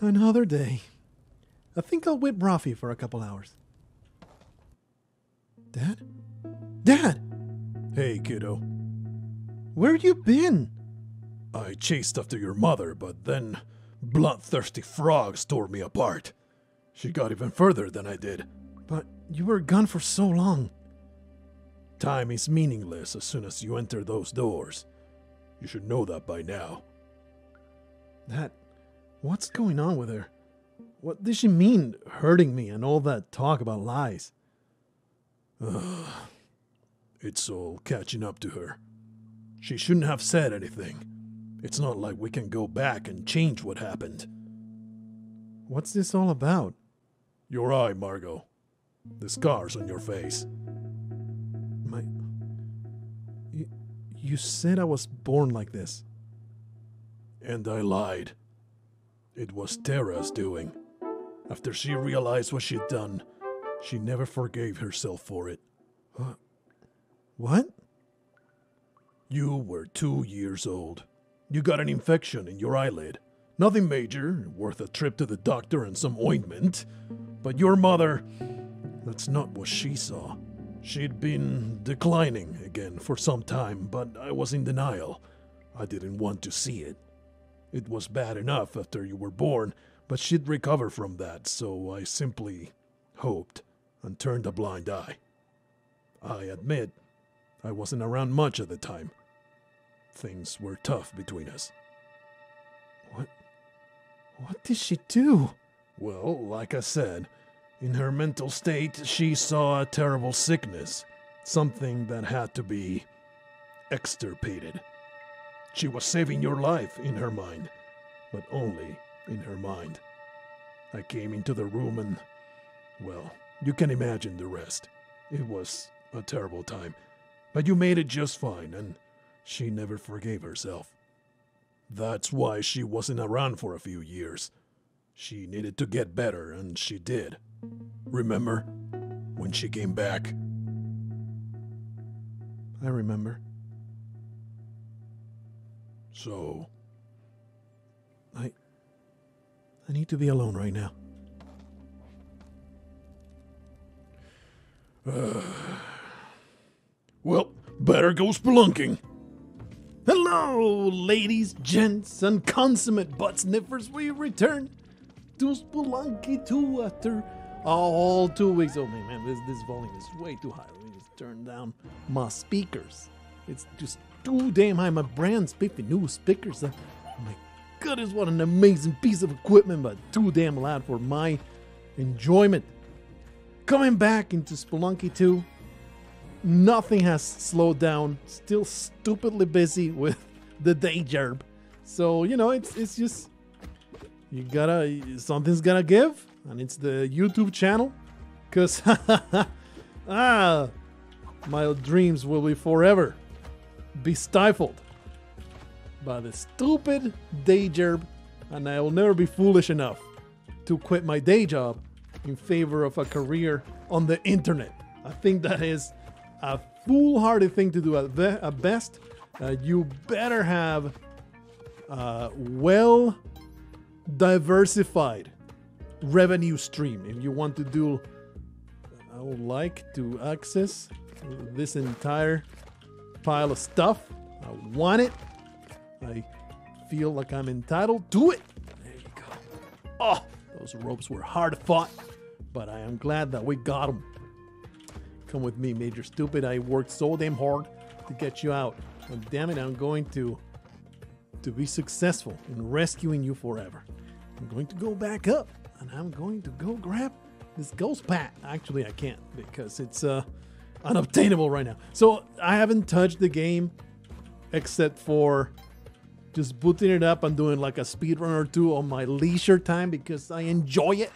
Another day. I think I'll whip Rafi for a couple hours. Dad? Dad! Hey, kiddo. Where you been? I chased after your mother, but then bloodthirsty frogs tore me apart. She got even further than I did. But you were gone for so long. Time is meaningless as soon as you enter those doors. You should know that by now. Dad, what's going on with her? What did she mean, hurting me and all that talk about lies? It's all catching up to her. She shouldn't have said anything. It's not like we can go back and change what happened. What's this all about? Your eye, Margot. The scars on your face. You said I was born like this. And I lied. It was Tara's doing. After she realized what she'd done, she never forgave herself for it. What? You were 2 years old. You got an infection in your eyelid. Nothing major, worth a trip to the doctor and some ointment. But your mother, that's not what she saw. She'd been declining again for some time, but I was in denial. I didn't want to see it. It was bad enough after you were born, but she'd recover from that, so I simply hoped and turned a blind eye. I admit, I wasn't around much at the time. Things were tough between us. What did she do? Well, like I said, in her mental state, she saw a terrible sickness, something that had to be extirpated. She was saving your life in her mind, but only in her mind. I came into the room and, well, you can imagine the rest. It was a terrible time, but you made it just fine, and she never forgave herself. That's why she wasn't around for a few years. She needed to get better, and she did. Remember when she came back? I remember. So, I need to be alone right now. Well, better go spelunking. Hello, ladies, gents, and consummate butt sniffers. We return to Spelunky 2 after all 2 weeks. Oh man, this volume is way too high. Let me just turn down my speakers. It's just too damn high. My brand spiffy new speakers. Oh my goodness, what an amazing piece of equipment, but too damn loud for my enjoyment. Coming back into Spelunky 2. Nothing has slowed down. Still stupidly busy with the day job. So, you know, it's just, something's gotta give. And it's the YouTube channel. Because, my dreams will be forever be stifled by the stupid day job. And I will never be foolish enough to quit my day job in favor of a career on the internet. I think that is a foolhardy thing to do at best. You better have a well diversified revenue stream if you want to do. I would like to access this entire pile of stuff. I want it. I feel like I'm entitled to it. There you go. Oh, those ropes were hard fought, but I am glad that we got them. Come with me, Major Stupid. I worked so damn hard to get you out. And damn it, I'm going to be successful in rescuing you forever. I'm going to go back up, and I'm going to go grab this ghost pat. Actually, I can't because it's unobtainable right now. So I haven't touched the game except for just booting it up and doing like a speedrun or two on my leisure time because I enjoy it.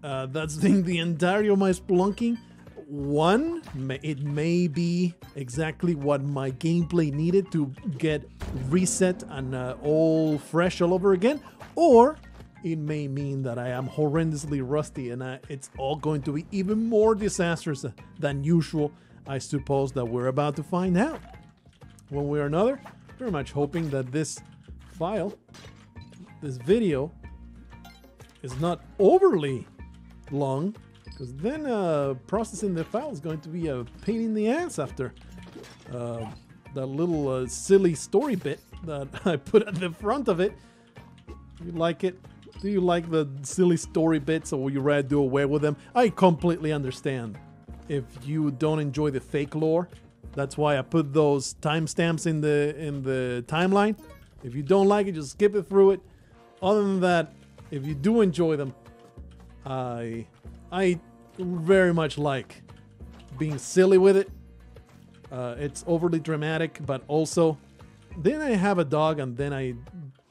That's the entirety of my spelunking. It may be exactly what my gameplay needed to get reset and all fresh all over again, or it may mean that I am horrendously rusty and it's all going to be even more disastrous than usual. I suppose that we're about to find out. One way or another, very much hoping that this file, this video, is not overly long, because then processing the file is going to be a pain in the ass after that little silly story bit that I put at the front of it. You like it? Do you like the silly story bits, or would you rather do away with them? I completely understand if you don't enjoy the fake lore. That's why I put those timestamps in the timeline. If you don't like it, just skip it through it. Other than that, if you do enjoy them, I very much like being silly with it. It's overly dramatic, but also then I have a dog, and then I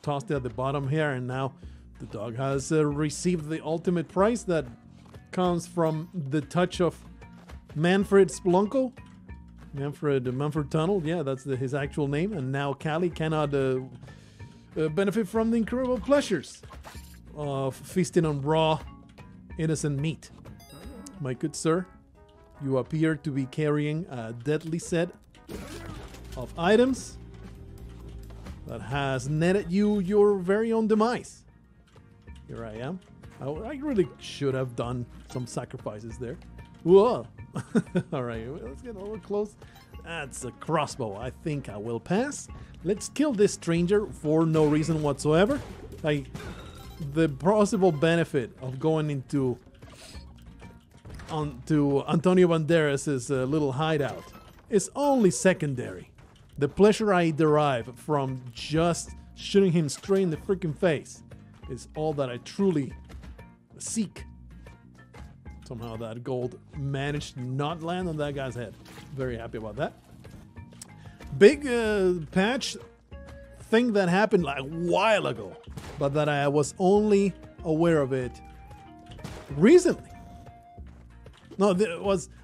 tossed it at the bottom here, and now the dog has received the ultimate prize that comes from the touch of Manfred Spelunky. Manfred Tunnel, yeah, that's his actual name. And now Callie cannot benefit from the incredible pleasures of feasting on raw, innocent meat. My good sir, you appear to be carrying a deadly set of items that has netted you your very own demise. Here I am. I really should have done some sacrifices there. Whoa! Alright, let's get a little close. That's a crossbow. I think I will pass. Let's kill this stranger for no reason whatsoever. The possible benefit of going into Antonio Banderas' little hideout is only secondary. The pleasure I derive from just shooting him straight in the freaking face is all that I truly seek. Somehow that gold managed to not land on that guy's head. Very happy about that. Big patch thing that happened like a while ago, but that I was only aware of it recently. No,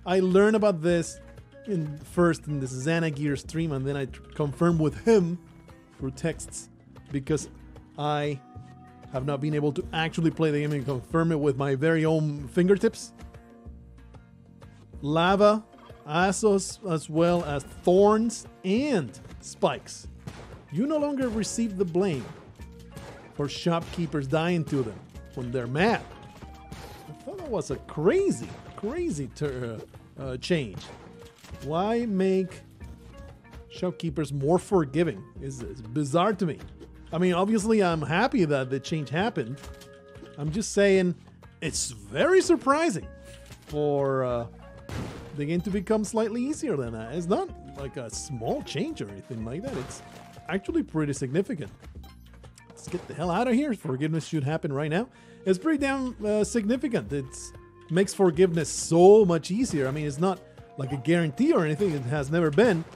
I learned about this first in the Xanagear stream, and then I confirmed with him through texts, because I have not been able to actually play the game and confirm it with my very own fingertips. Lava, Assos, as well as thorns and spikes. You no longer receive the blame for shopkeepers dying to them when they're mad. I thought that was a crazy change. Why make shopkeepers more forgiving? Is bizarre to me. I mean, obviously, I'm happy that the change happened. I'm just saying it's very surprising for the game to become slightly easier than that. It's not like a small change or anything like that. It's actually pretty significant. Let's get the hell out of here. Forgiveness should happen right now. It's pretty damn significant. It makes forgiveness so much easier. I mean, it's not like a guarantee or anything. It has never been.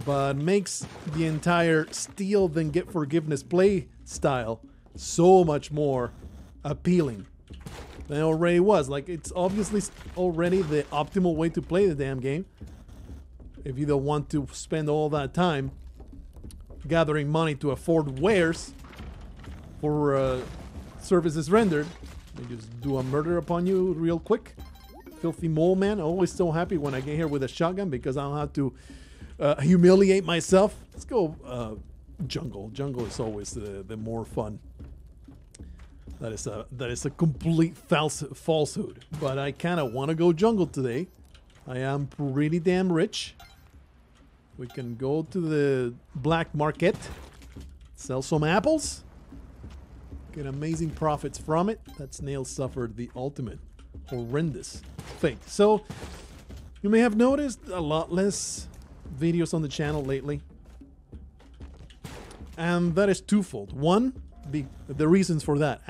But makes the entire steal then get forgiveness play style so much more appealing than it already was. Like, it's obviously already the optimal way to play the damn game. If you don't want to spend all that time gathering money to afford wares for services rendered, they just do a murder upon you real quick. Filthy mole man, always so happy when I get here with a shotgun because I don't have to humiliate myself. Let's go jungle. Jungle is always the more fun. That is a complete falsehood. But I kind of want to go jungle today. I am pretty damn rich. We can go to the black market, sell some apples, get amazing profits from it. That snail suffered the ultimate horrendous fate. So you may have noticed a lot less videos on the channel lately, and that is twofold. One, the reasons for that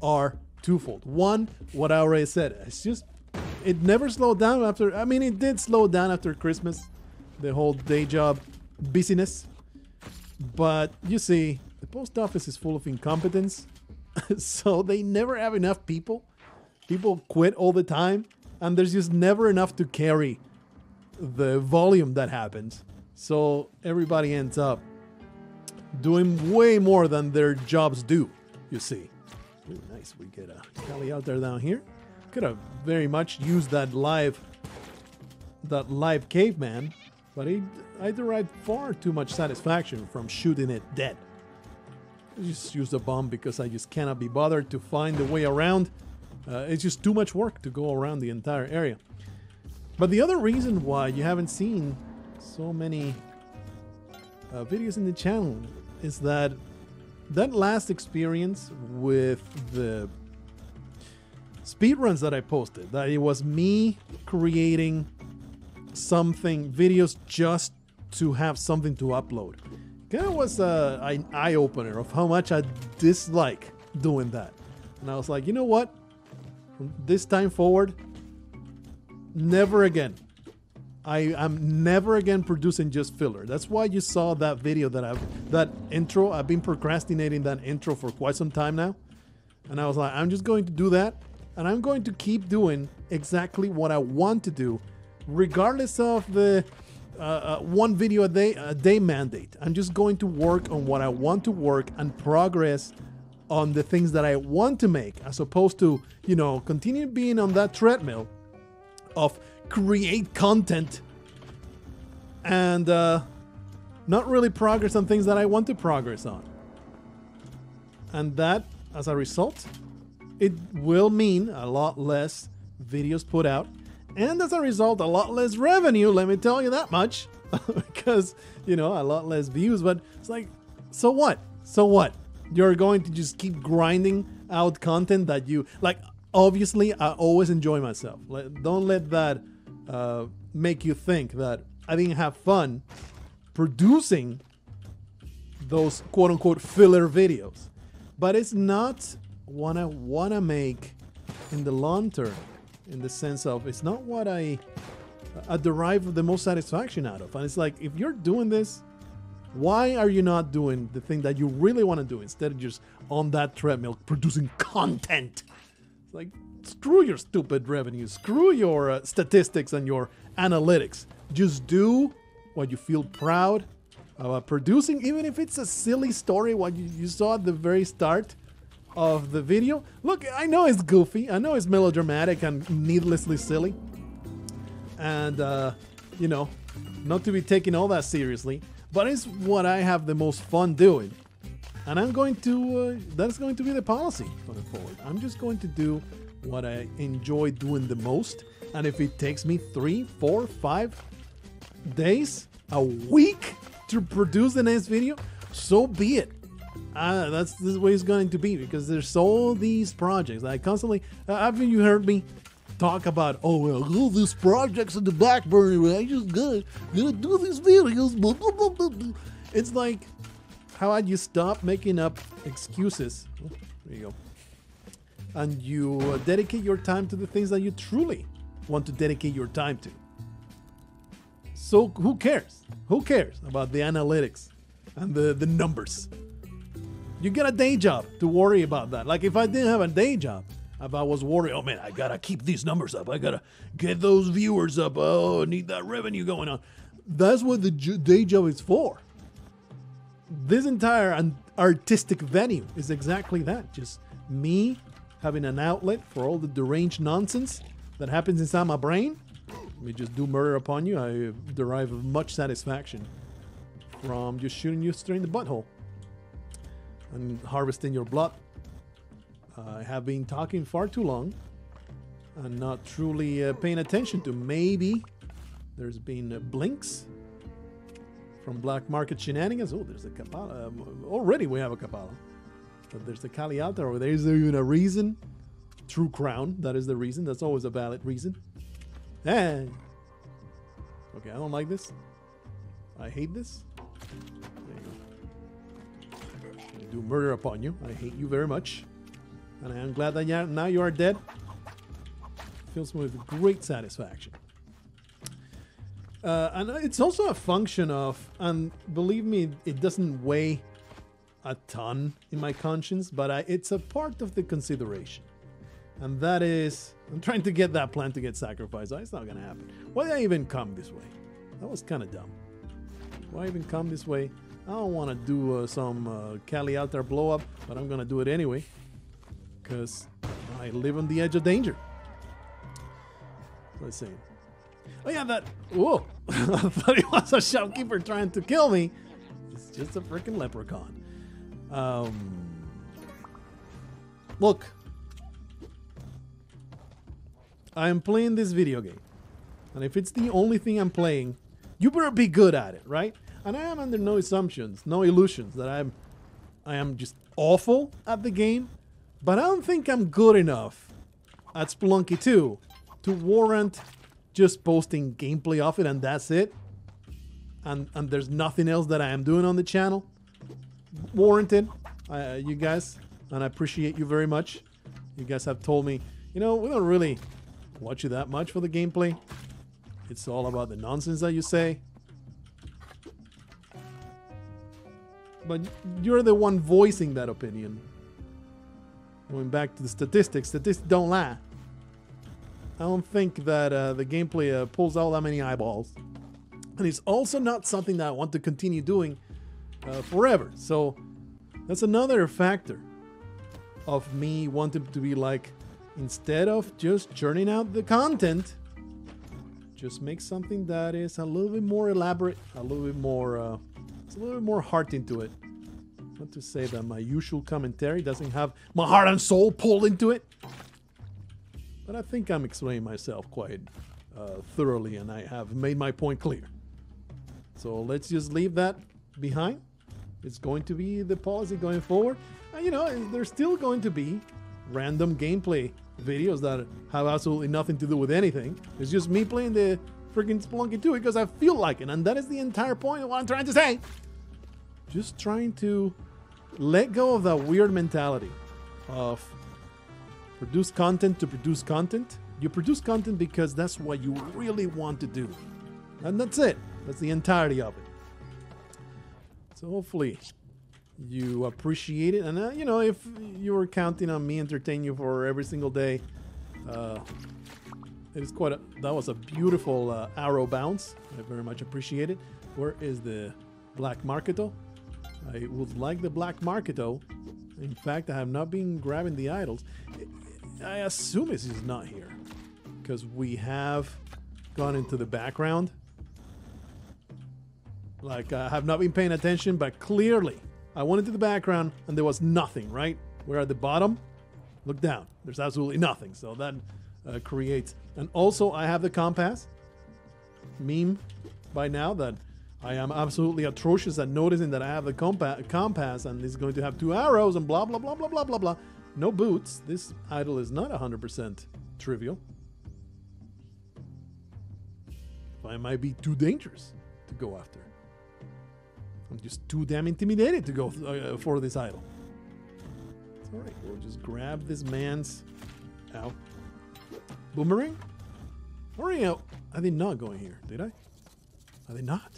are twofold. One, what I already said, it's just it never slowed down after. I mean, it did slow down after Christmas, the whole day job busyness, but you see, the post office is full of incompetence. So they never have enough people. People quit all the time, and there's just never enough to carry the volume that happens. So everybody ends up doing way more than their jobs do, you see. Ooh, nice. We get a Kelly out there down here. Could have very much used that live caveman, but I derived far too much satisfaction from shooting it dead. just use a bomb because I just cannot be bothered to find a way around. It's just too much work to go around the entire area. But the other reason why you haven't seen so many videos in the channel is that last experience with the speedruns that I posted, that it was me creating videos just to have something to upload. Kind of was an eye-opener of how much I dislike doing that. And I was like, you know what? From this time forward, never again. I'm never again producing just filler. That's why you saw that video that intro. I've been procrastinating that intro for quite some time now. And I was like, I'm just going to do that. And I'm going to keep doing exactly what I want to do, regardless of the one video a day mandate. I'm just going to work on what I want to work and progress on the things that I want to make, as opposed to, you know, continue being on that treadmill of create content and not really progress on things that I want to progress on. And that, as a result, it will mean a lot less videos put out, and as a result, a lot less revenue, let me tell you that much. Because, you know, a lot less views, but it's like, so what? So what? You're going to just keep grinding out content that you like. Obviously, I always enjoy myself. Don't let that make you think that I didn't have fun producing those quote-unquote filler videos. But it's not what I want to make in the long term, in the sense of it's not what I derive the most satisfaction out of. And it's like, if you're doing this, why are you not doing the thing that you really want to do instead of just on that treadmill producing content? It's like, screw your stupid revenue, screw your statistics and your analytics. Just do what you feel proud about producing, even if it's a silly story, what you saw at the very start of the video. Look, I know it's goofy, I know it's melodramatic and needlessly silly, and you know, not to be taken all that seriously, but it's what I have the most fun doing, and I'm going to that's going to be the policy going forward. I'm just going to do what I enjoy doing the most, and if it takes me 3, 4, 5 days, a week to produce the next video, so be it. That's the way it's going to be, because there's all these projects. I constantly, haven't you heard me talk about, oh, well, all these projects in the back burner, I just gonna do these videos, blah, blah, blah, blah, blah. It's like, how about you stop making up excuses? Oh, there you go. And you dedicate your time to the things that you truly want to dedicate your time to. So who cares? Who cares about the analytics and the numbers? You get a day job to worry about that. Like, if I didn't have a day job, if I was worried, oh man, I gotta keep these numbers up, I gotta get those viewers up, oh, I need that revenue going on. That's what the day job is for. This entire artistic venue is exactly that. Just me having an outlet for all the deranged nonsense that happens inside my brain. Let me just do murder upon you. I derive much satisfaction from just shooting you straight in the butthole and harvesting your blood. I have been talking far too long and not truly paying attention to. Maybe there's been blinks from black market shenanigans. Oh, there's a Kapala. Already we have a Kapala. But there's a Kali out there. Is there even a reason? True crown. That is the reason. That's always a valid reason. Hey. Okay, I don't like this. I hate this. There you go. I do murder upon you. I hate you very much. And I am glad that now you are dead. Fills me with great satisfaction. And it's also a function of, and believe me, it doesn't weigh a ton in my conscience, but it's a part of the consideration. And that is, I'm trying to get that plant to get sacrificed. It's not going to happen. Why did I even come this way? That was kind of dumb. Why even come this way? I don't want to do some Cali out there blow up, but I'm going to do it anyway. Because I live on the edge of danger. Let's see. Oh yeah, that... Whoa! I thought it was a shopkeeper trying to kill me. It's just a freaking leprechaun. Look, I am playing this video game, and if it's the only thing I'm playing, you better be good at it, right? And I am under no assumptions, no illusions that I am just awful at the game, but I don't think I'm good enough at Spelunky 2 to warrant just posting gameplay of it and that's it. And there's nothing else that I am doing on the channel warranted. You guys, and I appreciate you very much. You guys have told me, you know, we don't really watch you that much for the gameplay. It's all about the nonsense that you say. But you're the one voicing that opinion. Going back to the statistics don't lie. I don't think that the gameplay pulls out that many eyeballs. And it's also not something that I want to continue doing forever. So that's another factor of me wanting to be like, instead of just churning out the content, just make something that is a little bit more elaborate, a little bit more, it's a little bit more heart into it. Not to say that my usual commentary doesn't have my heart and soul pulled into it, but I think I'm explaining myself quite thoroughly, and I have made my point clear. So let's just leave that behind. It's going to be the policy going forward. And, you know, there's still going to be random gameplay videos that have absolutely nothing to do with anything. It's just me playing the freaking Spelunky 2 because I feel like it, and that is the entire point of what I'm trying to say. Just trying to let go of that weird mentality of produce content to produce content. You produce content because that's what you really want to do. And that's it. That's the entirety of it. So hopefully you appreciate it. And, you know, if you were counting on me entertaining you for every single day, it is quite a, that was a beautiful arrow bounce. I very much appreciate it. Where is the Black Marketo? I would like the Black Marketo. In fact, I have not been grabbing the idols. I assume this is not here, because we have gone into the background. Like, I have not been paying attention, but clearly I went into the background and there was nothing, right? We're at the bottom. Look down. There's absolutely nothing. So that creates... And also, I have the compass meme by now that I am absolutely atrocious at noticing that I have the compass and it's going to have 2 arrows and blah, blah, blah, blah, blah, blah, blah. No boots. This idol is not 100% trivial. But it might be too dangerous to go after. I'm just too damn intimidated to go for this idol. It's alright. We'll just grab this man's... Ow. Boomerang? Alright, I did not go in here, did I? I did not.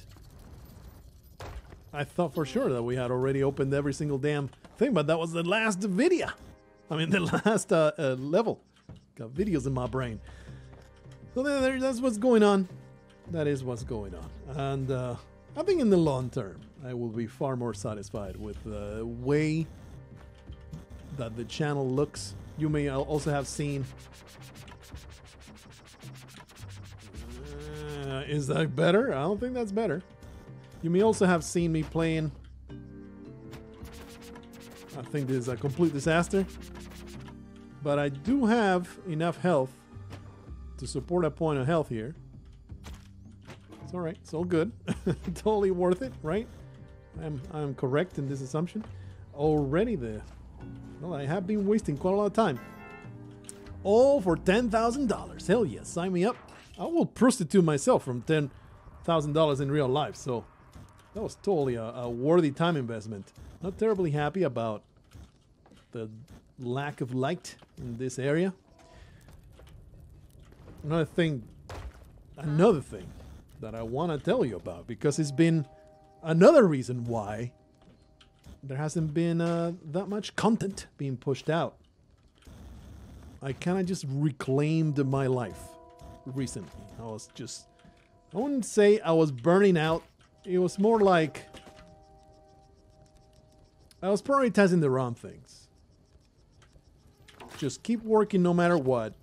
I thought for sure that we had already opened every single damn thing, but that was the last video. I mean, the last level. Got videos in my brain. So that's what's going on. That is what's going on. And I think in the long term, I will be far more satisfied with the way that the channel looks. You may also have seen... is that better? I don't think that's better. You may also have seen me playing... I think this is a complete disaster. But I do have enough health to support a point of health here. It's alright. It's all good. Totally worth it, right? I'm correct in this assumption. Already well, I have been wasting quite a lot of time. All for $10,000. Hell yes, sign me up. I will prostitute myself from $10,000 in real life. So that was totally a worthy time investment. Not terribly happy about the lack of light in this area. Another thing that I want to tell you about, because it's been another reason why there hasn't been that much content being pushed out. I kind of just reclaimed my life recently. I wouldn't say I was burning out. It was more like I was prioritizing the wrong things. Just keep working no matter what.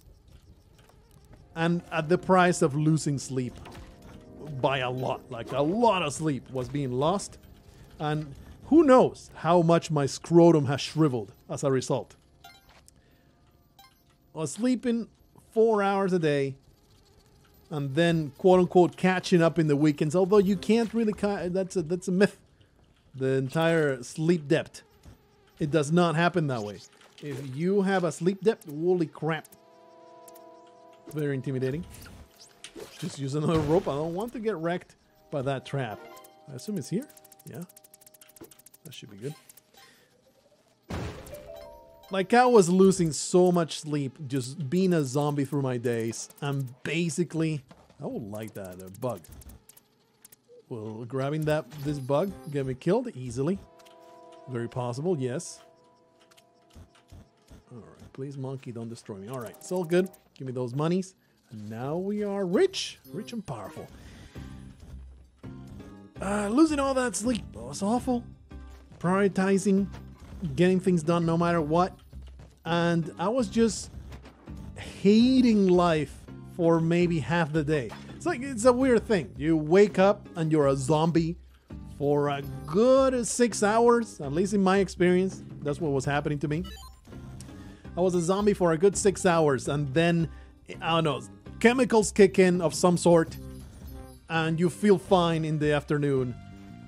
And at the price of losing sleep by a lot. Like a lot of sleep was being lost. And who knows how much my scrotum has shriveled as a result. I was sleeping 4 hours a day and then quote-unquote catching up in the weekends, although you can't really, that's a myth. The entire sleep debt. It does not happen that way. If you have a sleep debt, holy crap. Very intimidating. Just use another rope. I don't want to get wrecked by that trap. I assume it's here? Yeah. That should be good. Like, I was losing so much sleep just being a zombie through my days. I'm basically... I would like that, a bug. Well, grabbing this bug get me killed easily. Very possible, yes. Alright, please monkey, don't destroy me. Alright, it's all good. Give me those monies. And now we are rich. Rich and powerful. Losing all that sleep was awful. Prioritizing, getting things done no matter what. And I was just hating life for maybe half the day. It's a weird thing. You wake up and you're a zombie for a good 6 hours, at least in my experience. That's what was happening to me. I was a zombie for a good 6 hours, and then, I don't know, chemicals kick in of some sort, and you feel fine in the afternoon,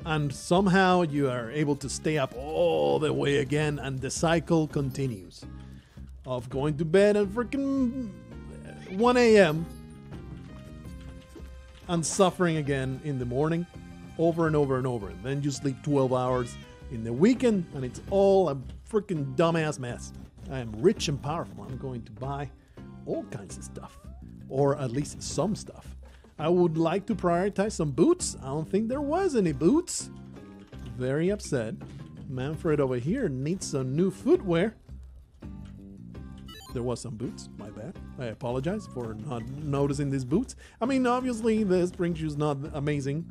and somehow you are able to stay up all the way again, and the cycle continues of going to bed at freaking 1 a.m. and suffering again in the morning, over and over and over. And then you sleep 12 hours in the weekend, and it's all a freaking dumbass mess. I am rich and powerful. I'm going to buy all kinds of stuff, or at least some stuff. I would like to prioritize some boots. I don't think there was any boots. Very upset. Manfred over here needs some new footwear. There was some boots, my bad. I apologize for not noticing these boots. I mean, obviously the spring shoe's not amazing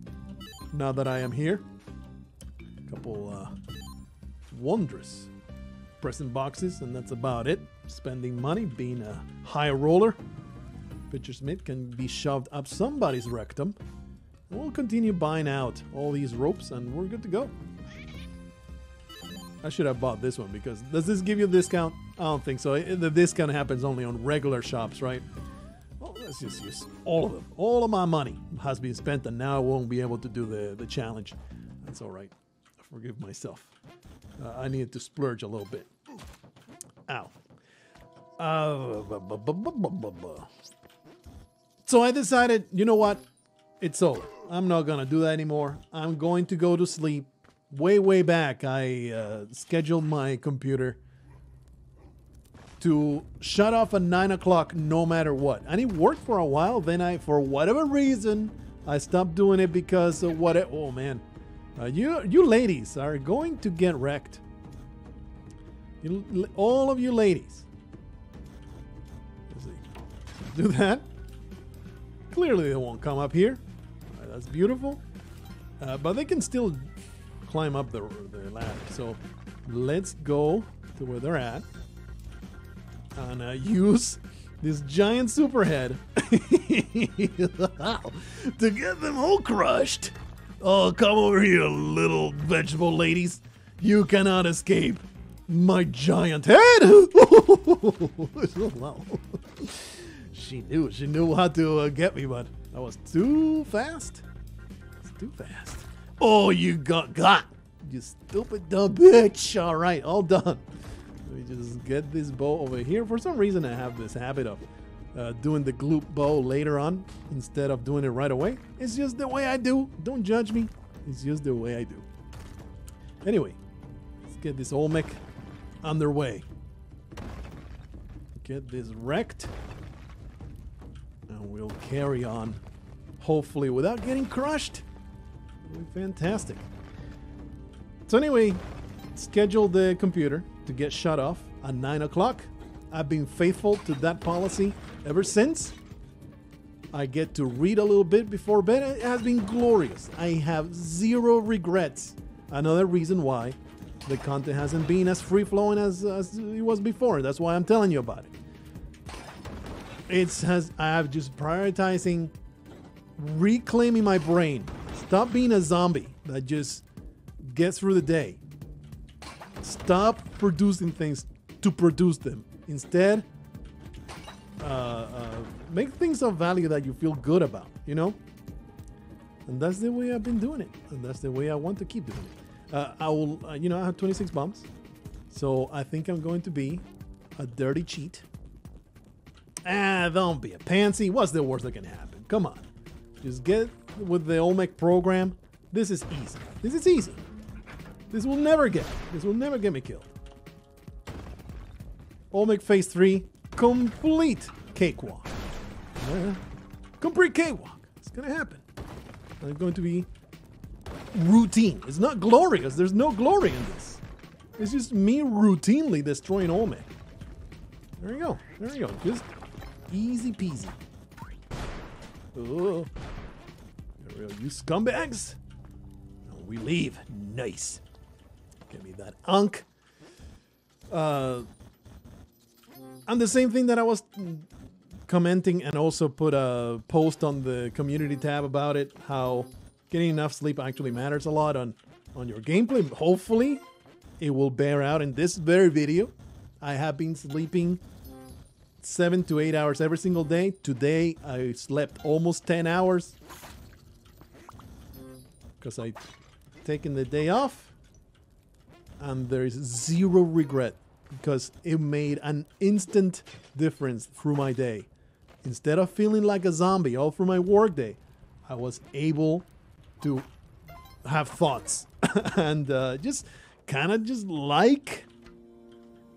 now that I am here. A couple wondrous present boxes, and that's about it. Spending money, being a high roller. Pitcher Smith can be shoved up somebody's rectum. And we'll continue buying out all these ropes, and we're good to go. I should have bought this one, because does this give you a discount? I don't think so. The discount happens only on regular shops, right? Well, let's just use all of them. All of my money has been spent, and now I won't be able to do the challenge. That's all right. I forgive myself. I needed to splurge a little bit. Ow. So I decided, you know what? It's over. I'm not going to do that anymore. I'm going to go to sleep. Way back, I scheduled my computer to shut off at 9 o'clock no matter what. And it worked for a while. Then for whatever reason, I stopped doing it because of what it... Oh, man. You ladies are going to get wrecked. All of you ladies. Let's see. Do that. Clearly they won't come up here. All right, that's beautiful. But they can still climb up the ladder. So let's go to where they're at and use this giant superhead to get them all crushed. Oh, come over here, little vegetable ladies. You cannot escape my giant head. She knew how to get me, but that was too fast. It's too fast. Oh, you got, you stupid dumb bitch. All right, all done. Let me just get this bow over here. For some reason, I have this habit of doing the gloop bow later on instead of doing it right away. It's just the way I do. Don't judge me. It's just the way I do. Anyway, let's get this Olmec underway. Get this wrecked. And we'll carry on, hopefully without getting crushed. Fantastic. So anyway, schedule the computer to get shut off at 9 o'clock. I've been faithful to that policy ever since. I get to read a little bit before bed. It has been glorious. I have zero regrets. Another reason why the content hasn't been as free-flowing as it was before. That's why I'm telling you about it. I'm just prioritizing reclaiming my brain. Stop being a zombie that just gets through the day. Stop producing things to produce them. Instead, make things of value that you feel good about, you know? And that's the way I've been doing it. And that's the way I want to keep doing it. I will, you know, I have 26 bombs. So I think I'm going to be a dirty cheat. Don't be a pansy. What's the worst that can happen? Come on. Just get with the Olmec program. This is easy. This is easy. This will never get me killed. Olmec phase 3, complete cakewalk. Complete cakewalk. It's gonna happen. And it's going to be routine. It's not glorious. There's no glory in this. It's just me routinely destroying Olmec. There you go. There you go. Just easy peasy. Oh, you scumbags. And we leave. Nice. Give me that unk. And the same thing that I was commenting and also put a post on the community tab about it, how getting enough sleep actually matters a lot on your gameplay. Hopefully, it will bear out in this very video. I have been sleeping 7 to 8 hours every single day. Today, I slept almost 10 hours because I taken the day off, and there is zero regret because it made an instant difference through my day. Instead of feeling like a zombie all through my workday, I was able to have thoughts and just kind of just like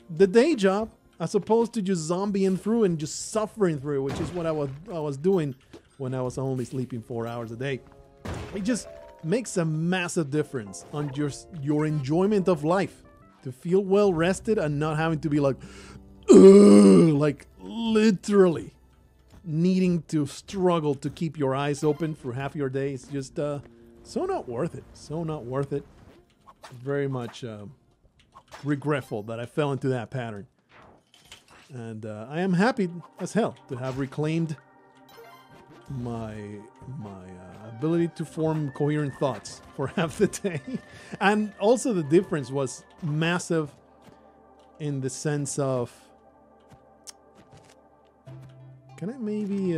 the day job as opposed to just zombieing through and just suffering through, which is what I was doing when I was only sleeping 4 hours a day. It just makes a massive difference on just your enjoyment of life. To feel well rested and not having to be like, ugh, like literally needing to struggle to keep your eyes open for half your day. It's just so not worth it. So not worth it. Very much regretful that I fell into that pattern. And I am happy as hell to have reclaimed my ability to form coherent thoughts for half the day. And also the difference was massive in the sense of, can I maybe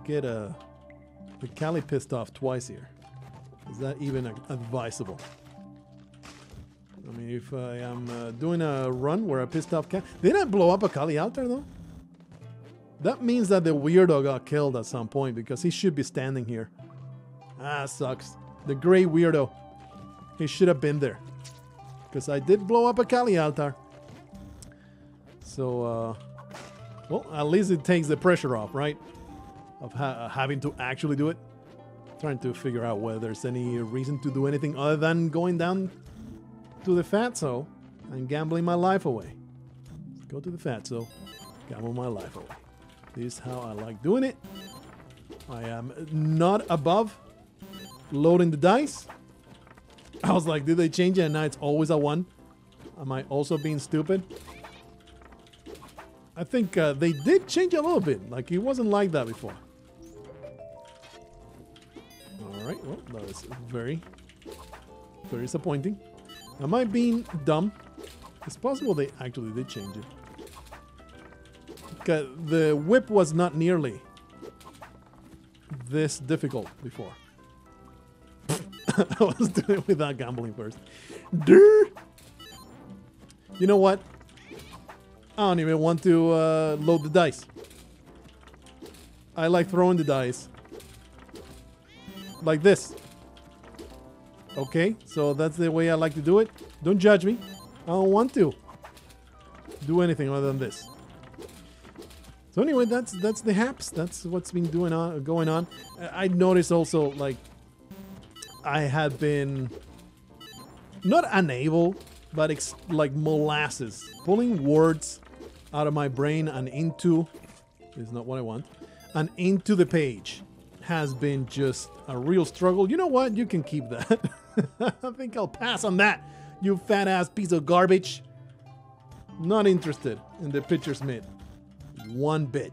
get the Cali pissed off twice here? Is that even advisable? I mean, if I am doing a run where I pissed off Cali, did I blow up a Cali out there though? That means that the weirdo got killed at some point because he should be standing here. Ah, sucks. The gray weirdo. He should have been there. Because I did blow up a Kali altar. So, well, at least it takes the pressure off, right? Of having to actually do it. Trying to figure out whether there's any reason to do anything other than going down to the Fatso and gambling my life away. Let's go to the Fatso, gamble my life away. This is how I like doing it. I am not above loading the dice. I was like, did they change it? And now it's always a 1. Am I also being stupid? I think they did change it a little bit. Like, it wasn't like that before. Alright, well, that was very, very disappointing. Am I being dumb? It's possible they actually did change it. The whip was not nearly this difficult before. I was doing it without gambling first. Durr! You know what? I don't even want to load the dice. I like throwing the dice. Like this. Okay, so that's the way I like to do it. Don't judge me. I don't want to do anything other than this. So anyway, that's the haps. That's what's been going on. I noticed also, like, I had been not unable, but like molasses, pulling words out of my brain and into, this is not what I want, and into the page has been just a real struggle. You know what? You can keep that. I think I'll pass on that, you fat ass piece of garbage. Not interested in the pictures made. One bit.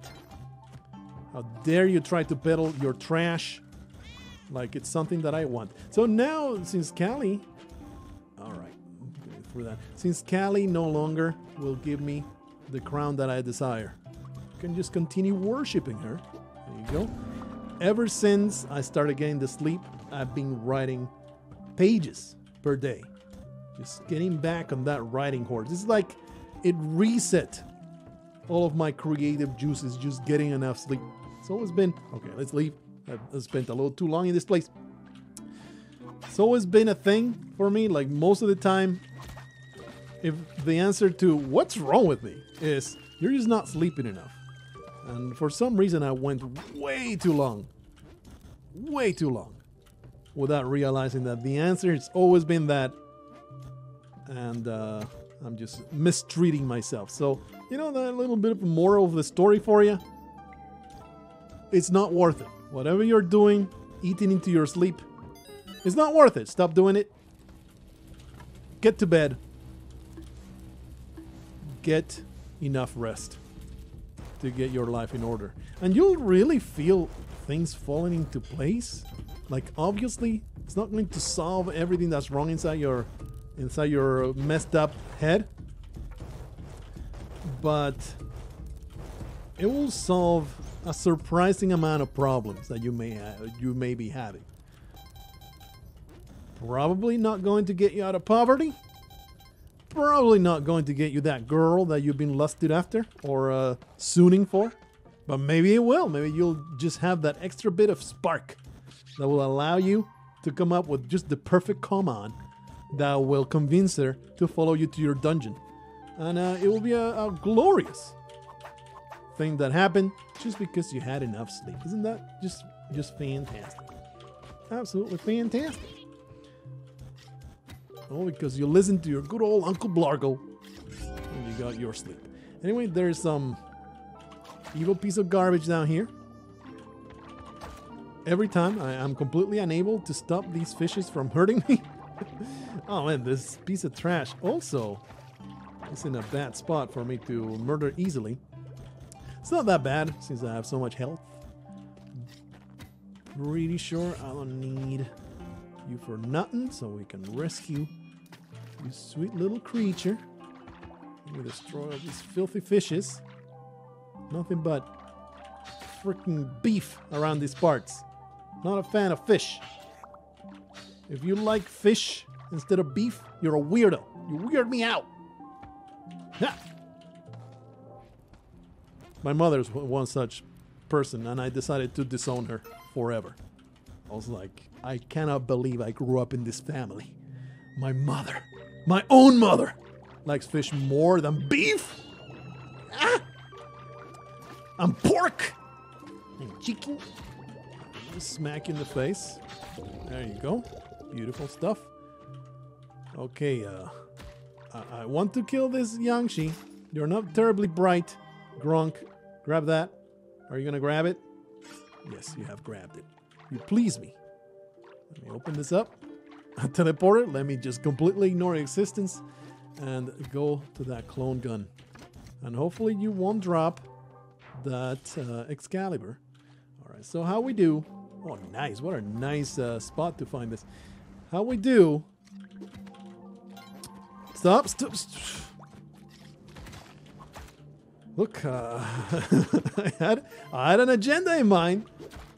How dare you try to peddle your trash like it's something that I want. So now, since Cali, all right, for that. Since Callie no longer will give me the crown that I desire, I can just continue worshiping her. There you go. Ever since I started getting the sleep, I've been writing pages per day. Just getting back on that writing horse. It's like it reset all of my creative juices, just getting enough sleep. It's always been, okay, let's leave. I've spent a little too long in this place. It's always been a thing for me. Like most of the time, if the answer to what's wrong with me is you're just not sleeping enough. And for some reason, I went way too long without realizing that the answer has always been that. And I'm just mistreating myself. So, you know, that little bit of moral of the story for you. It's not worth it. Whatever you're doing, eating into your sleep, it's not worth it. Stop doing it. Get to bed. Get enough rest to get your life in order. And you'll really feel things falling into place. Like, obviously, it's not going to solve everything that's wrong inside your messed up head, but it will solve a surprising amount of problems that you may be having. Probably not going to get you out of poverty. Probably not going to get you that girl that you've been lusted after or sooning for. But maybe it will. Maybe you'll just have that extra bit of spark that will allow you to come up with just the perfect command that will convince her to follow you to your dungeon. And it will be a glorious thing that happened just because you had enough sleep. Isn't that just fantastic? Absolutely fantastic. Oh, because you listened to your good old Uncle Blargo and you got your sleep. Anyway, there's some evil piece of garbage down here. Every time I'm completely unable to stop these fishes from hurting me. Oh man, this piece of trash also is in a bad spot for me to murder easily. It's not that bad since I have so much health. Pretty sure I don't need you for nothing, so we can rescue you sweet little creature. We destroy all these filthy fishes. Nothing but freaking beef around these parts. Not a fan of fish. If you like fish instead of beef, you're a weirdo. You weird me out. Ha! My mother's one such person, and I decided to disown her forever. I was like, I cannot believe I grew up in this family. My mother, my own mother, likes fish more than beef? Ah! And pork! And chicken? Just smack you in the face. There you go. Beautiful stuff. Okay, I want to kill this Yangshi. You're not terribly bright. Grunk, grab that. Are you gonna grab it? Yes, you have grabbed it. You please me. Let me open this up. Teleporter. Let me just completely ignore existence and go to that clone gun. And hopefully you won't drop that Excalibur. Alright, so how we do... Oh, nice. What a nice spot to find this. How we do... Stop. Look, I had an agenda in mind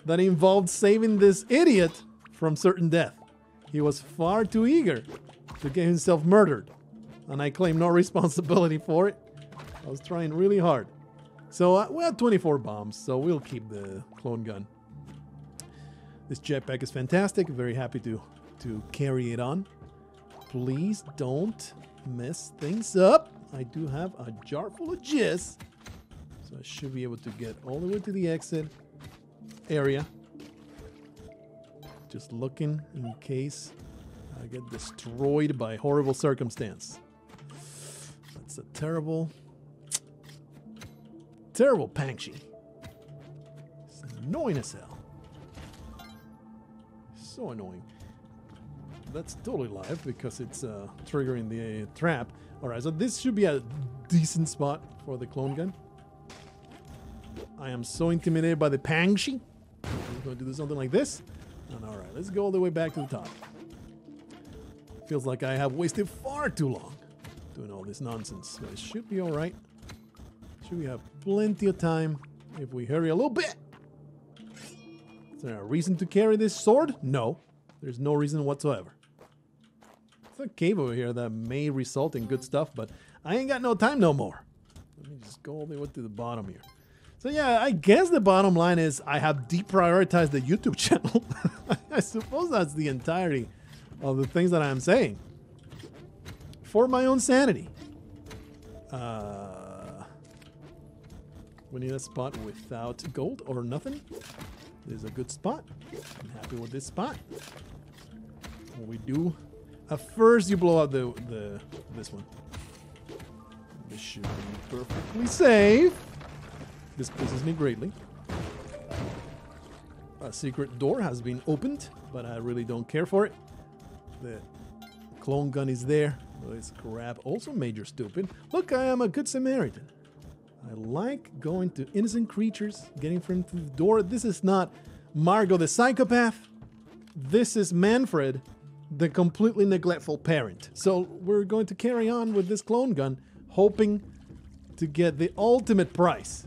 that involved saving this idiot from certain death. He was far too eager to get himself murdered, and I claim no responsibility for it. I was trying really hard. So we have 24 bombs, so we'll keep the clone gun. This jetpack is fantastic. Very happy to carry it on. Please don't mess things up. I do have a jar full of jizz, so I should be able to get all the way to the exit area. Just looking in case I get destroyed by horrible circumstance. That's a terrible Pangshi. It's annoying as hell. So annoying. That's totally live because it's triggering the trap. Alright, so this should be a decent spot for the clone gun. I am so intimidated by the Pangshi. I'm going to do something like this. And alright, let's go all the way back to the top. Feels like I have wasted far too long doing all this nonsense. But it should be alright. Should we have plenty of time if we hurry a little bit? Is there a reason to carry this sword? No. There's no reason whatsoever. There's a cave over here that may result in good stuff, but I ain't got no time no more. Let me just go all the way to the bottom here. So yeah, I guess the bottom line is I have deprioritized the YouTube channel. I suppose that's the entirety of the things that I'm saying. For my own sanity. We need a spot without gold or nothing. This is a good spot. I'm happy with this spot. What we do. At first you blow out this one. This should be perfectly safe. This pleases me greatly. A secret door has been opened, but I really don't care for it. The clone gun is there. Let's grab also Major Stupid. Look, I am a good Samaritan. I like going to innocent creatures, getting them through the door. This is not Margot the psychopath. This is Manfred, the completely neglectful parent. So we're going to carry on with this clone gun, hoping to get the ultimate price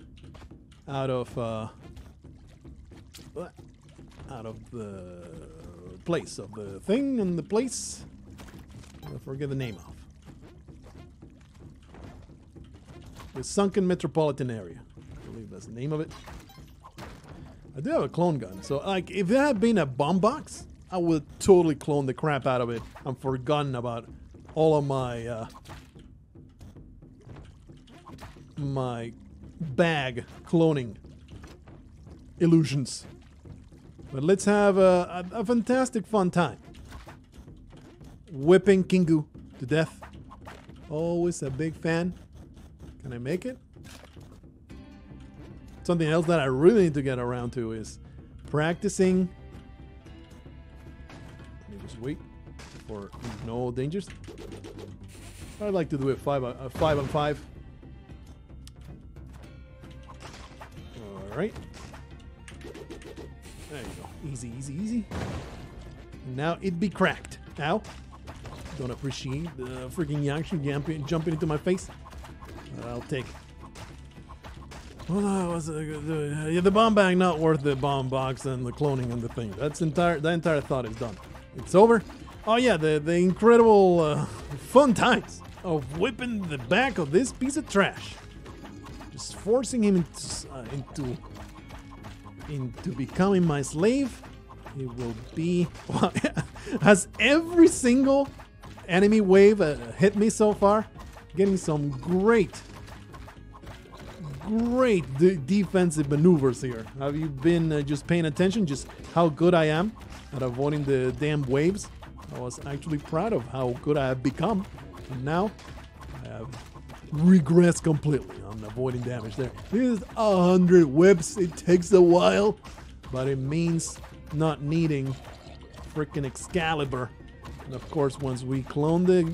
out of the place of the thing and the place. I forget the name of. The Sunken Metropolitan Area. I believe that's the name of it. I do have a clone gun, so like if it had been a bomb box, I would totally clone the crap out of it and forgotten about all of my my bag cloning illusions. But let's have a fantastic fun time. Whipping Kingu to death. Always a big fan. Can I make it? Something else that I really need to get around to is practicing. Let me just wait for no dangers. I'd like to do it 5 on 5. All right. There you go. Easy, easy, easy. Now it be cracked. Ow. Don't appreciate the freaking Yakshin jumping into my face. I'll take it. Well, that was the bomb bag not worth the bomb box and the cloning and the thing. The entire thought is done. It's over. Oh yeah, the incredible fun times of whipping the back of this piece of trash, just forcing him into becoming my slave. It will be has every single enemy wave hit me so far. Getting some great defensive maneuvers here. Have you been just paying attention just how good I am at avoiding the damn waves? I was actually proud of how good I have become. And now I have regressed completely on avoiding damage there. This is 100 whips. It takes a while, but it means not needing freaking Excalibur. And of course, once we clone the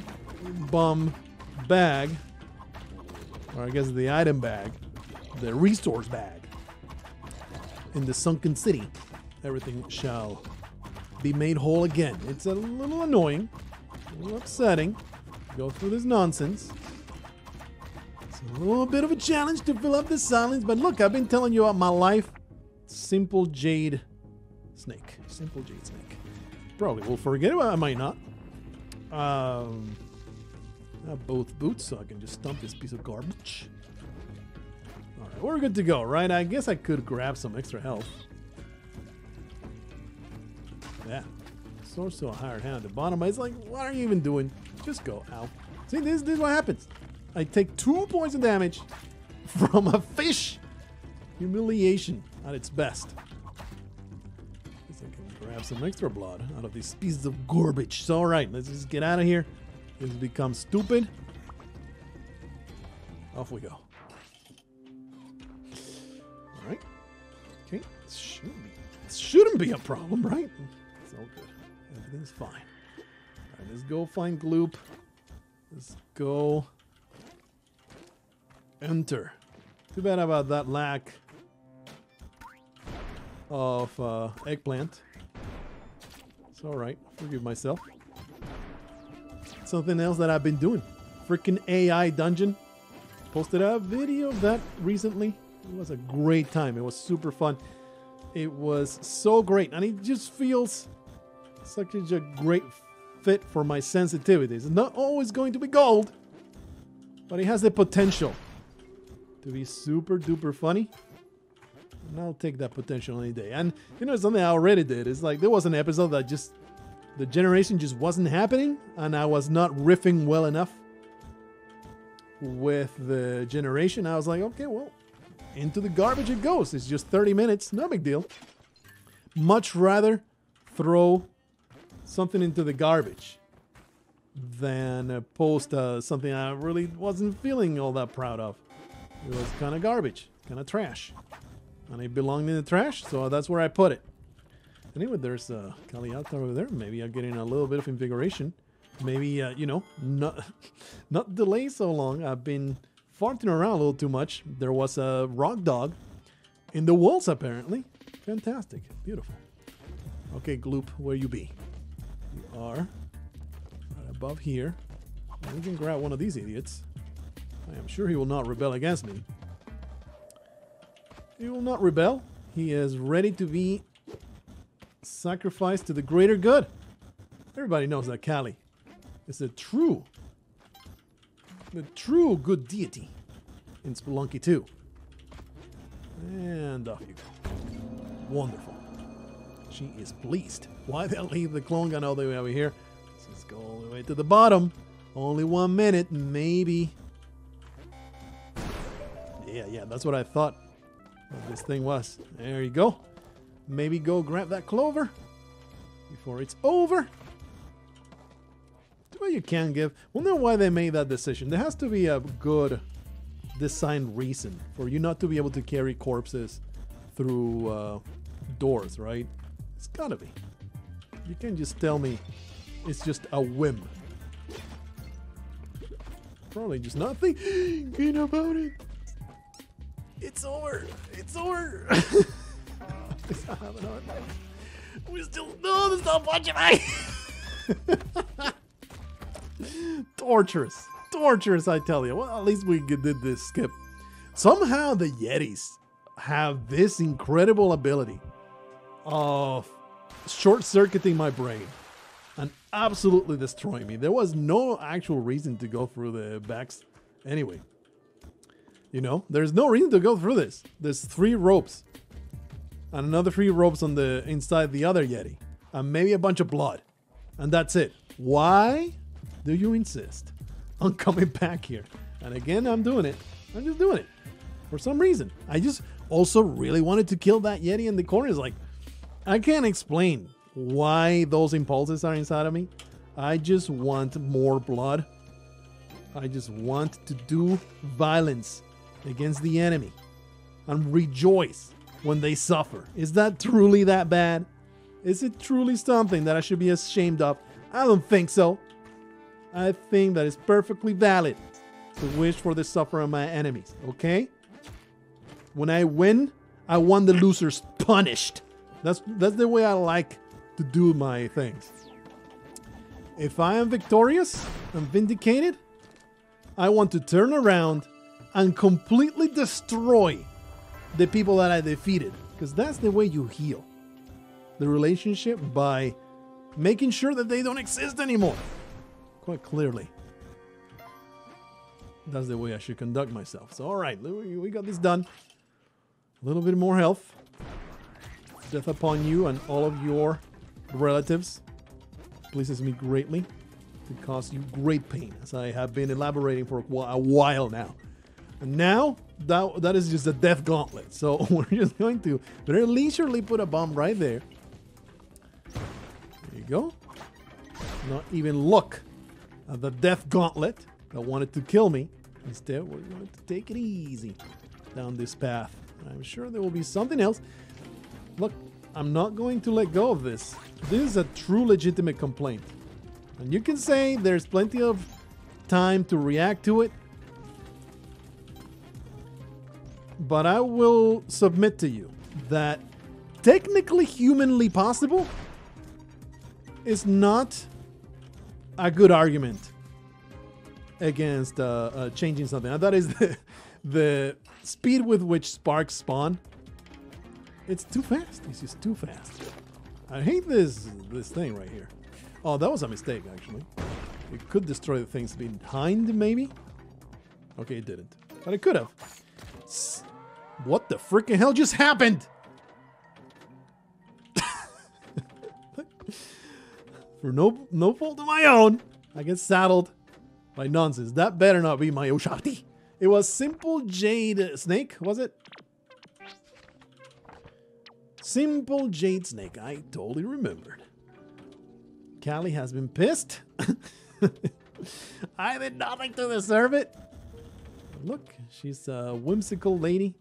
bomb bag, or I guess the item bag, the resource bag, in the sunken city, everything shall be made whole again. It's a little annoying, a little upsetting to go through this nonsense. It's a little bit of a challenge to fill up the silence, but look, I've been telling you about my life. Simple jade snake. Simple jade snake. Probably will forget about it, I might not. I have both boots, so I can just stump this piece of garbage. Alright, we're good to go, right? I guess I could grab some extra health. Yeah. Source a hired hand at the bottom. It's like, what are you even doing? Just go. Ow. See, this is what happens. I take 2 points of damage from a fish. Humiliation at its best. Guess I can grab some extra blood out of these pieces of garbage. So, alright, let's just get out of here. This becomes stupid. Off we go. Alright. Okay. It shouldn't be a problem, right? It's all good. Everything's fine. Alright, let's go find Gloop. Let's go enter. Too bad about that lack of eggplant. It's alright. Forgive myself. Something else that I've been doing. freaking AI dungeon. Posted a video of that recently. It was a great time. It was super fun. It was so great. And it just feels such a great fit for my sensitivities. It's not always going to be gold, but it has the potential to be super duper funny. And I'll take that potential any day. And you know, something I already did is like there was an episode that just the generation just wasn't happening, and I was not riffing well enough with the generation. I was like, okay, well, into the garbage it goes. It's just 30 minutes, no big deal. Much rather throw something into the garbage than post something I really wasn't feeling all that proud of. It was kind of garbage, kind of trash. And it belonged in the trash, so that's where I put it. Anyway, there's Kaliata over there. Maybe I'm getting a little bit of invigoration. Maybe, you know, not delay so long. I've been farting around a little too much. There was a rock dog in the walls, apparently. Fantastic. Beautiful. Okay, Gloop, where you be? You are right above here. We can grab one of these idiots. I am sure he will not rebel against me. He will not rebel. He is ready to be sacrificed to the greater good. Everybody knows that Kali is the true good deity in Spelunky 2. And off you go. Wonderful. She is pleased. Why they'll leave the clone gun all the way over here? Let's just go all the way to the bottom. Only 1 minute, maybe. Yeah, that's what I thought this thing was. There you go. Maybe go grab that clover before it's over. Well, you can give. Wonder why they made that decision. There has to be a good designed reason for you not to be able to carry corpses through doors, right? It's gotta be. You can't just tell me it's just a whim. Probably just not thinking about it. It's over. It's over. We still no. Stop watching me. Torturous, I tell you. Well, at least we did this skip. Somehow the Yetis have this incredible ability of short-circuiting my brain and absolutely destroying me. There was no actual reason to go through the backs. Anyway, you know, there's no reason to go through this. There's 3 ropes and another 3 ropes on the inside the other Yeti and maybe a bunch of blood, and that's it. Why do you insist on coming back here? And again, I'm doing it. I'm just doing it for some reason. I just also really wanted to kill that Yeti in the corner. It's like, I can't explain why those impulses are inside of me. I just want more blood. I just want to do violence against the enemy and rejoice when they suffer. Is that truly that bad? Is it truly something that I should be ashamed of? I don't think so. I think that it's perfectly valid to wish for the suffering of my enemies, okay? When I win, I want the losers punished. That's the way I like to do my things. If I am victorious and vindicated, I want to turn around and completely destroy the people that I defeated. Because that's the way you heal the relationship, by making sure that they don't exist anymore. Quite clearly. That's the way I should conduct myself. So, alright, we got this done. A little bit more health. Death upon you and all of your relatives. Pleases me greatly. To cause you great pain, as I have been elaborating for a while now. And now, that is just a death gauntlet. So, we're just going to very leisurely put a bomb right there. There you go. Not even look at the death gauntlet that wanted to kill me. Instead, we're going to take it easy down this path. I'm sure there will be something else. Look, I'm not going to let go of this. This is a true legitimate complaint. And you can say there's plenty of time to react to it. But I will submit to you that technically humanly possible is not a good argument. against changing something. And that is the speed with which sparks spawn. It's too fast. It's just too fast. I hate this thing right here. Oh, that was a mistake, actually. It could destroy the things behind, maybe? Okay, it didn't. But it could have. What the freaking hell just happened? For no fault of my own, I get saddled by nonsense. That better not be my Oshati. It was Simple Jade Snake, was it? Simple Jade Snake. I totally remembered. Callie has been pissed. I did nothing to deserve it. Look, she's a whimsical lady.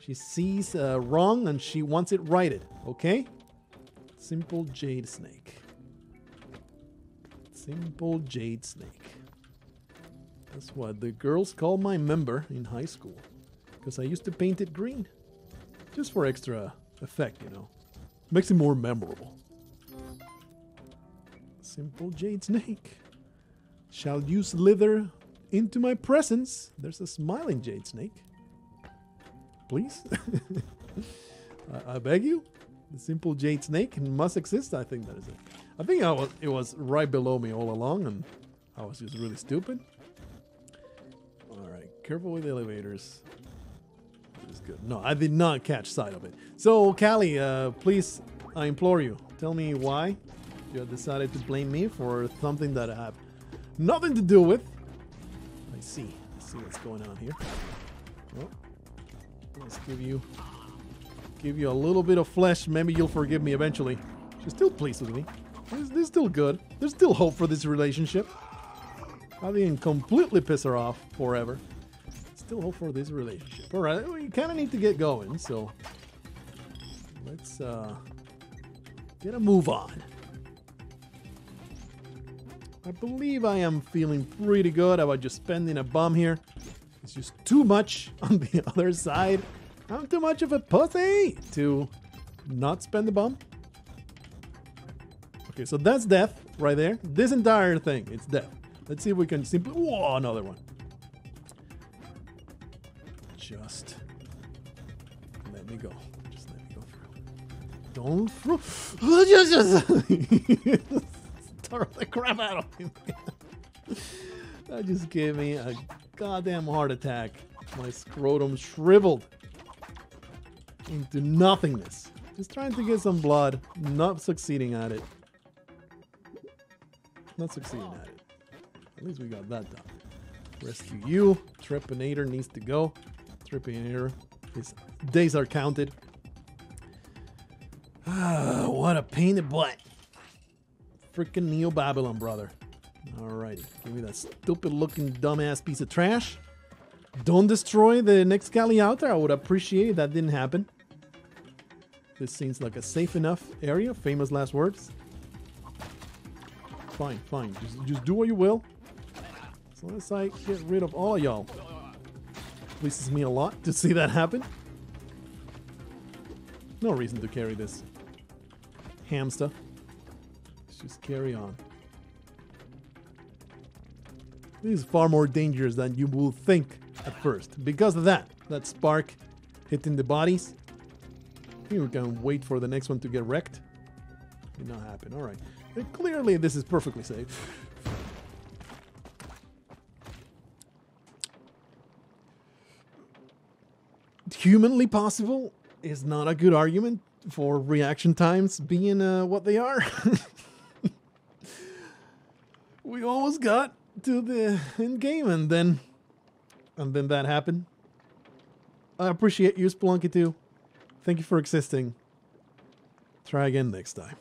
She sees wrong and she wants it righted. Okay? Simple Jade Snake. Simple Jade Snake. That's what the girls call my member in high school. Because I used to paint it green. Just for extra effect, you know. Makes it more memorable. Simple Jade Snake. Shall you slither into my presence? There's a smiling Jade Snake. Please? I beg you? The Simple Jade Snake must exist. I think that is it. I think it was right below me all along, and I was just really stupid. Alright, careful with the elevators. That is good. No, I did not catch sight of it. So, Callie, please, I implore you, tell me why you have decided to blame me for something that I have nothing to do with. Let's see what's going on here. Well, let's give you a little bit of flesh. Maybe you'll forgive me eventually. She's still pleased with me. This is still good. There's still hope for this relationship. I didn't completely piss her off forever. Still hope for this relationship. Alright, we kind of need to get going, so let's get a move on. I believe I am feeling pretty good about just spending a bomb here. It's just too much on the other side. I'm too much of a pussy to not spend the bomb. Okay, so that's death right there. This entire thing, it's death. Let's see if we can simply... Whoa, another one. Just let me go. Just let me go through. Don't throw... Just... Throw the crap out of me. That just gave me a goddamn heart attack. My scrotum shriveled into nothingness. Just trying to get some blood. Not succeeding at it. Not succeeding at it. At least we got that done. Rescue you. Trepanator needs to go. Trepanator. His days are counted. Ah, what a pain in the butt. Freaking Neo Babylon, brother. Alrighty. Give me that stupid looking dumbass piece of trash. Don't destroy the next galley out there. I would appreciate it. That didn't happen. This seems like a safe enough area. Famous last words. Fine, fine. Just do what you will. As long as I get rid of all of y'all. Pleases me a lot to see that happen. No reason to carry this hamster. Let's just carry on. This is far more dangerous than you will think at first. Because of that spark hitting the bodies. I think we can wait for the next one to get wrecked. Did not happen. Alright. Clearly this is perfectly safe. Humanly possible is not a good argument for reaction times being what they are. We almost got to the end game and then that happened. I appreciate you, Spelunky, too. Thank you for existing. Try again next time.